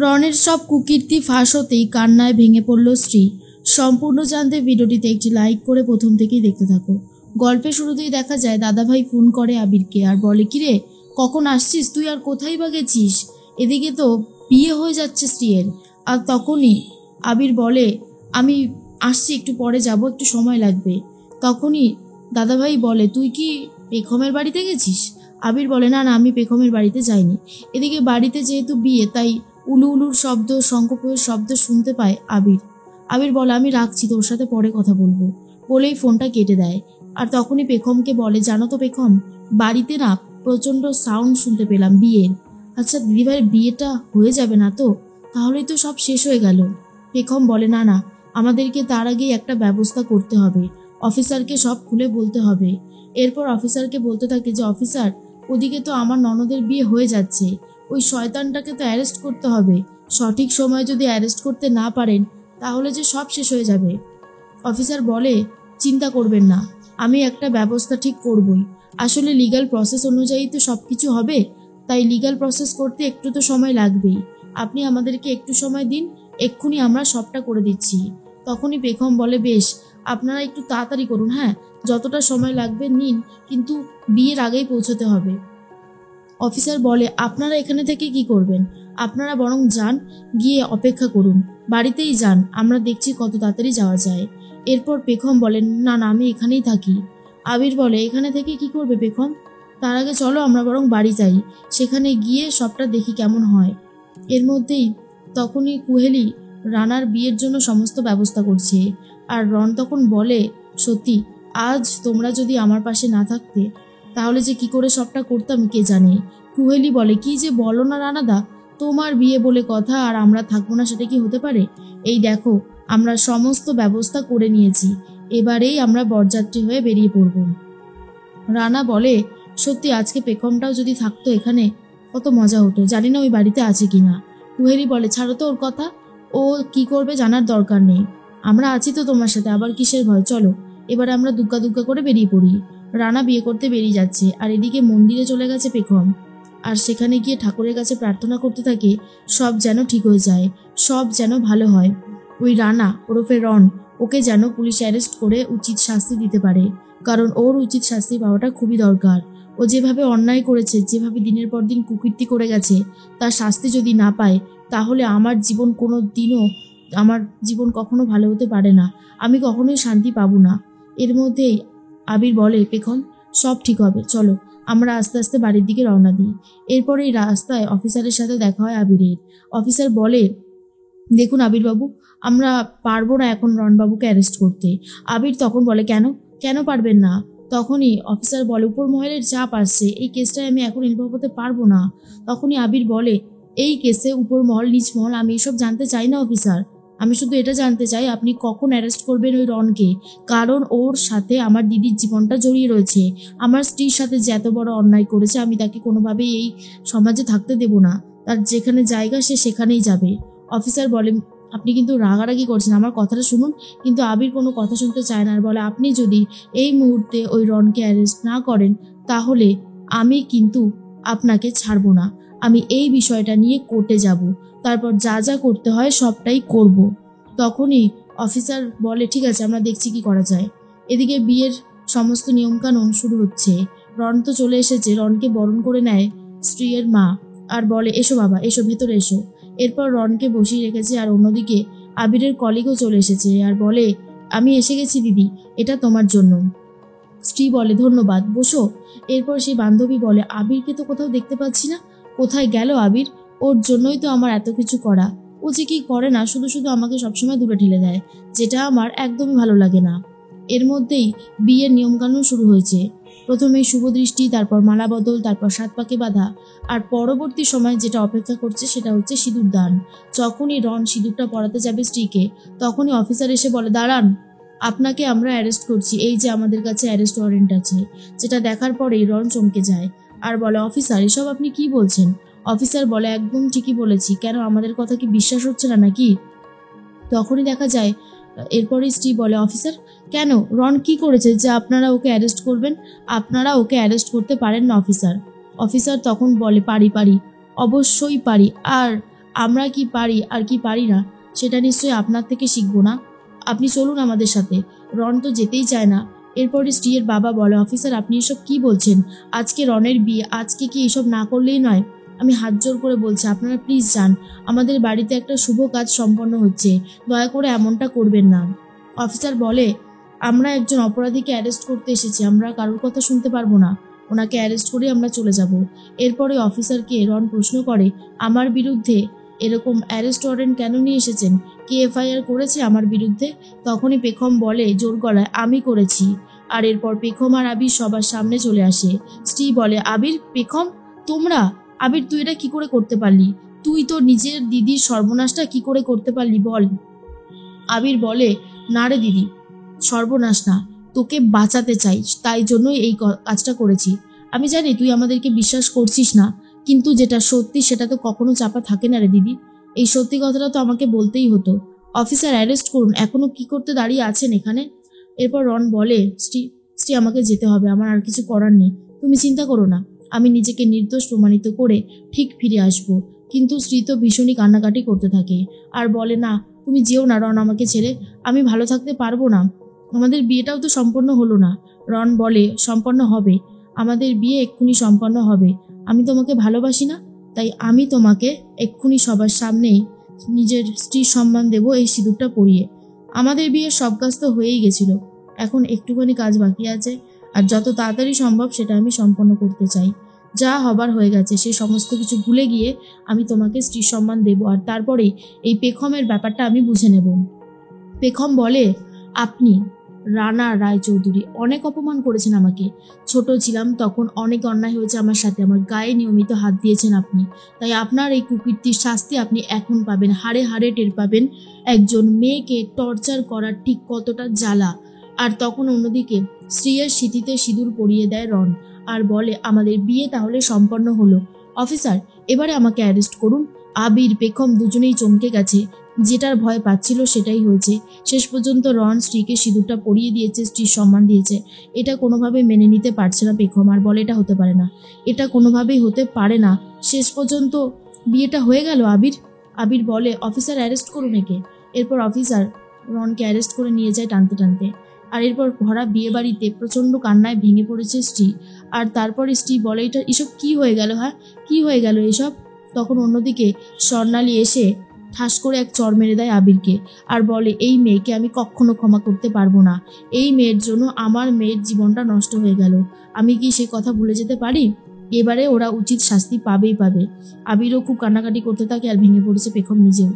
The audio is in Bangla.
রনের সব কুকীর্তি ফাঁস হতেই কান্নায় ভেঙে পড়ল স্ত্রী। সম্পূর্ণ জানতে ভিডিওটিতে একটি লাইক করে প্রথম থেকেই দেখতে থাকো। গল্পের শুরুতেই দেখা যায় দাদাভাই ফোন করে আবিরকে আর বলে, কিরে কখন আসছিস তুই, আর কোথায় বা গেছিস? এদিকে তো বিয়ে হয়ে যাচ্ছে স্ত্রীর। আর তখনই আবির বলে, আমি আসছি, একটু পরে যাব, একটু সময় লাগবে। তখনই দাদাভাই বলে, তুই কি পেখমের বাড়িতে গেছিস? আবির বলে, না না, আমি পেখমের বাড়িতে যাইনি। এদিকে বাড়িতে যেহেতু বিয়ে, তাই উলু উলুর শব্দ, শঙ্খপুরের শব্দ শুনতে পায় আবির। আবির বলে, আমি রাখছি, তোর সাথে পরে কথা বলবো, বলেই ফোনটা কেটে দেয়। আর তখনই পেখমকে বলে, জানো তো পেখম, বাড়িতে না প্রচণ্ড সাউন্ড শুনতে পেলাম বিয়ের। আচ্ছা দিদিভাইয়ের বিয়েটা হয়ে যাবে না তো? তাহলেই তো সব শেষ হয়ে গেল। পেখম বলে, না না, আমাদেরকে তার আগেই একটা ব্যবস্থা করতে হবে, অফিসারকে সব খুলে বলতে হবে। এরপর অফিসারকে বলতে থাকে যে, অফিসার ওদিকে তো আমার ননদের বিয়ে হয়ে যাচ্ছে, ওই শয়তানটাকে তো অ্যারেস্ট করতে হবে। সঠিক সময় যদি অ্যারেস্ট করতে না পারেন তাহলে যে সব শেষ হয়ে যাবে। অফিসার বলে, চিন্তা করবেন না, আমি একটা ব্যবস্থা ঠিক করবই। আসলে লিগ্যাল প্রসেস অনুযায়ী তো সব কিছু হবে, তাই লিগ্যাল প্রসেস করতে একটু তো সময় লাগবেই। আপনি আমাদেরকে একটু সময় দিন, এক্ষুনি আমরা সবটা করে দিচ্ছি। তখনই পেখম বলে, বেশ, আপনারা একটু তাড়াতাড়ি করুন, হ্যাঁ যতটা সময় লাগবে নিন, কিন্তু বিয়ের আগেই পৌঁছতে হবে। অফিসার বলে, আপনারা এখানে থেকে কি করবেন? আপনারা বরং যান, গিয়ে অপেক্ষা করুন, বাড়িতেই যান, আমরা দেখছি কত তাড়াতাড়ি যাওয়া যায়। এরপর পেখম বলেন, না না, আমি এখানেই থাকি। আবির বলে, এখানে থেকে কি করবে পেখম? তার আগে চলো আমরা বরং বাড়ি যাই, সেখানে গিয়ে সবটা দেখি কেমন হয়। এর মধ্যেই তখনই কুহেলি রানার বিয়ের জন্য সমস্ত ব্যবস্থা করছে। আর রন তখন বলে, সত্যি আজ তোমরা যদি আমার পাশে না থাকতে তাহলে যে কি করে সবটা করতাম কে জানে। কুহেলি বলে, কি যে বলো না রানাদা, তোমার বিয়ে বলে কথা আর আমরা থাকবো না সেটা কি হতে পারে? এই দেখো, আমরা সমস্ত ব্যবস্থা করে নিয়েছি, এবারেই আমরা বরযাত্রী হয়ে বেরিয়ে পড়ব। রানা বলে, সত্যি আজকে পেখমটাও যদি থাকতো এখানে কত মজা হতো, জানি না ওই বাড়িতে আছে কিনা। কুহেলি বলে, ছাড়ো তো ওর কথা, ও কি করবে জানার দরকার নেই, আমরা আছি তো তোমার সাথে, আবার কিসের ভয়, চলো এবারে আমরা দুগ্গা দুগ্গা করে বেরিয়ে পড়ি। রানা বিয়ে করতে বেরিয়ে যাচ্ছে, আর এদিকে মন্দিরে চলে গেছে পেখম। আর সেখানে গিয়ে ঠাকুরের কাছে প্রার্থনা করতে থাকে সব যেন ঠিক হয়ে যায়, সব যেন ভালো হয়। ওই রানা ওরফে রন, ওকে যেন পুলিশ অ্যারেস্ট করে উচিত শাস্তি দিতে পারে, কারণ ওর উচিত শাস্তি পাওয়াটা খুবই দরকার। ও যেভাবে অন্যায় করেছে, যেভাবে দিনের পর দিন কুকীর্তি করে গেছে, তার শাস্তি যদি না পায় তাহলে আমার জীবন কোনো দিনও, আমার জীবন কখনো ভালো হতে পারে না, আমি কখনোই শান্তি পাবো না। এর মধ্যেই আবির বলে, পেখম সব ঠিক হবে, চলো আমরা আস্তে আস্তে বাড়ির দিকে রওনা দিই। এরপর এই রাস্তায় অফিসারের সাথে দেখা হয় আবিরের। অফিসার বলে, দেখুন আবিরবাবু, আমরা পারবো না এখন রনবাবুকে অ্যারেস্ট করতে। আবির তখন বলে, কেন কেন পারবেন না? তখনই অফিসার বলে, উপর মহলের চাপ আসছে, এই কেসটায় আমি এখন ইনভলভ হতে পারবো না। তখনই আবির বলে, এই কেসে উপর মহল নিচ মহল আমি এসব জানতে চাই না অফিসার, আমি শুধু এটা জানতে চাই আপনি কখন অ্যারেস্ট করবেন ওই রনকে, কারণ ওর সাথে আমার দিদির জীবনটা জড়িয়ে রয়েছে। আমার স্ত্রীর সাথে যে এত বড় অন্যায় করেছে, আমি তাকে কোনোভাবেই এই সমাজে থাকতে দেব না, তার যেখানে জায়গা সে সেখানেই যাবে। অফিসার বলে, আপনি কিন্তু রাগারাগি করছেন, আমার কথাটা শুনুন। কিন্তু আবির কোনো কথা শুনতে চায় না আর বলে, আপনি যদি এই মুহূর্তে ওই রনকে অ্যারেস্ট না করেন তাহলে আমি কিন্তু আপনাকে ছাড়বো না, আমি এই বিষয়টা নিয়ে কোর্টে যাব, তারপর যা যা করতে হয় সবটাই করব। তখনই অফিসার বলে, ঠিক আছে, আমরা দেখছি কি করা যায়। এদিকে বিয়ের সমস্ত নিয়মকানুন শুরু হচ্ছে। রন তো চলে এসেছে, রনকে বরণ করে নেয় স্ত্রীর মা আর বলে, এসো বাবা, এসো ভেতরে এসো। এরপর রনকে বসিয়ে রেখেছে, আর অন্যদিকে আবিরের কলিগও চলে এসেছে আর বলে, আমি এসে গেছি দিদি, এটা তোমার জন্য। স্ত্রী বলে, ধন্যবাদ, বসো। এরপর সেই বান্ধবী বলে, আবিরকে তো কোথাও দেখতে পাচ্ছি না, কোথায় গেল আবির? ওর জন্যই তো আমার এত কিছু করা, ও যে কি করে না, শুধু শুধু আমাকে সবসময় দূরে ঠেলে দেয়, যেটা আমার একদমই ভালো লাগে না। এর মধ্যেই বিয়ের নিয়মকানুন শুরু হয়েছে। প্রথমে শুভদৃষ্টি, তারপর মালা বদল, তারপর সাত পাকে বাঁধা, আর পরবর্তী সময় যেটা অপেক্ষা করছে সেটা হচ্ছে সিঁদুর দান। যখনই রন সিঁদুরটা পরাতে যাবে স্ত্রীকে, তখনই অফিসার এসে বলে, দাঁড়ান, আপনাকে আমরা অ্যারেস্ট করছি, এই যে আমাদের কাছে অ্যারেস্ট ওয়ারেন্ট আছে। যেটা দেখার পরেই রন চমকে যায় আর বলে, অফিসার এসব আপনি কি বলছেন? অফিসার বলে, একদম ঠিকই বলেছি, কেন আমাদের কথা কি বিশ্বাস হচ্ছে না নাকি? তখনই দেখা যায় এরপরে স্ত্রী বলে, অফিসার কেন, রন কি করেছে যে আপনারা ওকে অ্যারেস্ট করবেন? আপনারা ওকে অ্যারেস্ট করতে পারেন না অফিসার। অফিসার তখন বলে, পারি পারি, অবশ্যই পারি। আর আমরা কি পারি আর কি পারি না সেটা নিশ্চয়ই আপনার থেকে শিখবো না? আপনি চলুন আমাদের সাথে। রন তো যেতেই চায় না। এরপরে স্ত্রীর বাবা বলে, অফিসার আপনি এসব কি বলছেন? আজকে রনের বিয়ে, আজকে কি এসব না করলেই নয়? আমি হাত জোর করে বলছি আপনারা প্লিজ যান, আমাদের বাড়িতে একটা শুভ কাজ সম্পন্ন হচ্ছে, দয়া করে এমনটা করবেন না। অফিসার বলে, আমরা একজন অপরাধীকে অ্যারেস্ট করতে এসেছি, আমরা কারোর কথা শুনতে পারবো না, ওনাকে অ্যারেস্ট করে আমরা চলে যাব। এরপরে অফিসারকে রন প্রশ্ন করে, আমার বিরুদ্ধে এরকম অ্যারেস্ট ওয়ারেন্ট কেন নিয়ে এসেছেন? কে এফআইআর করেছে আমার বিরুদ্ধে? তখনই পেখম বলে জোর গলায়, আমি করেছি। আর এরপর পেখম আর আবির সবার সামনে চলে আসে। স্ত্রী বলে, আবির, পেখম, তোমরা? আবির, তুই এটা কি করে করতে পারলি? তুই তোর নিজের দিদির সর্বনাশটা কি করে করতে পারলি বল? আবির বলে, না রে দিদি, সর্বনাশ না, তোকে বাঁচাতে চাই, তাই জন্যই এই কাজটা করেছি। আমি জানি তুই আমাদেরকে বিশ্বাস করছিস না, কিন্তু যেটা সত্যি সেটা তো কখনো চাপা থাকে না রে দিদি। এই সত্যি কথাটা তো আমাকে বলতেই হতো। অফিসার অ্যারেস্ট করুন, এখনো কি করতে দাঁড়িয়ে আছেন এখানে? এরপর রন বলে, স্ত্রী স্ত্রী আমাকে যেতে হবে, আমার আর কিছু করার নেই, তুমি চিন্তা করো না, আমি নিজেকে নির্দোষ প্রমাণিত করে ঠিক ফিরে আসব। কিন্তু স্ত্রী তো ভীষণই কান্নাকাটি করতে থাকে আর বলে, না তুমি যেও না রন আমাকে ছেড়ে, আমি ভালো থাকতে পারবো না, আমাদের বিয়েটাও তো সম্পন্ন হলো না। রন বলে, সম্পন্ন হবে, আমাদের বিয়ে এক্ষুনি সম্পন্ন হবে, আমি তোমাকে ভালোবাসি না, তাই আমি তোমাকে এক্ষুনি সবার সামনেই নিজের স্ত্রীর সম্মান দেব এই সিঁদুরটা পরিয়ে। আমাদের বিয়ের সব কাজ তো হয়েই গেছিল, এখন একটুখানি কাজ বাকি আছে, আর যত তাড়াতাড়ি সম্ভব সেটা আমি সম্পন্ন করতে চাই। যা হবার হয়ে গেছে সে সমস্ত কিছু ভুলে গিয়ে আমি তোমাকে স্ত্রীর সম্মান দেব, আর তারপরেই এই পেখমের ব্যাপারটা আমি বুঝে নেব। পেখম বলে, আপনি রানা রায়চৌধুরী অনেক অপমান করেছেন আমাকে, ছোট ছিলাম তখন অনেক অন্যায় হয়েছে আমার সাথে, আমার গায়ে নিয়মিত হাত দিয়েছেন আপনি, তাই আপনার এই কুকীর্তির শাস্তি আপনি এখন পাবেন, হাড়ে হাড়ে টের পাবেন একজন মেয়েকে টর্চার করার ঠিক কতটা জ্বালা। আর তখন অন্যদিকে স্ত্রীর স্মৃতিতে সিঁদুর পরিয়ে দেয় রন আর বলে, আমাদের বিয়ে তাহলে সম্পন্ন হলো। অফিসার, এবারে আমাকে অ্যারেস্ট করুন। আবির পেখম দুজনেই চমকে গেছে, যেটার ভয় পাচ্ছিল সেটাই হয়েছে। শেষ পর্যন্ত রন স্ত্রীকে সিঁদুরটা পরিয়ে দিয়েছে, স্ত্রীর সম্মান দিয়েছে। এটা কোনোভাবে মেনে নিতে পারছে না পেখম, আর বলে, এটা হতে পারে না, এটা কোনোভাবেই হতে পারে না। শেষ পর্যন্ত বিয়েটা হয়ে গেল আবির। আবির বলে, অফিসার অ্যারেস্ট করুন একে। এরপর অফিসার রনকে অ্যারেস্ট করে নিয়ে যায় টানতে টানতে। আর এরপর ভরা বিয়ে বাড়িতে প্রচণ্ড কান্নায় ভেঙে পড়েছে স্ত্রী। আর তারপরে স্ত্রী বলে, এটা এসব কি হয়ে গেল? হ্যাঁ, কি হয়ে গেল এসব? তখন অন্যদিকে স্বর্ণালী এসে ঠাস করে এক চড় মেরে দেয় আবিরকে আর বলে, এই মেয়েকে আমি কখনো ক্ষমা করতে পারবো না, এই মেয়ের জন্য আমার মেয়ের জীবনটা নষ্ট হয়ে গেল, আমি কি সে কথা ভুলে যেতে পারি? এবারে ওরা উচিত শাস্তি পাবেই পাবে। আবিরও খুব কান্নাকাটি করতে থাকে আর ভেঙে পড়েছে পেখম নিজেও।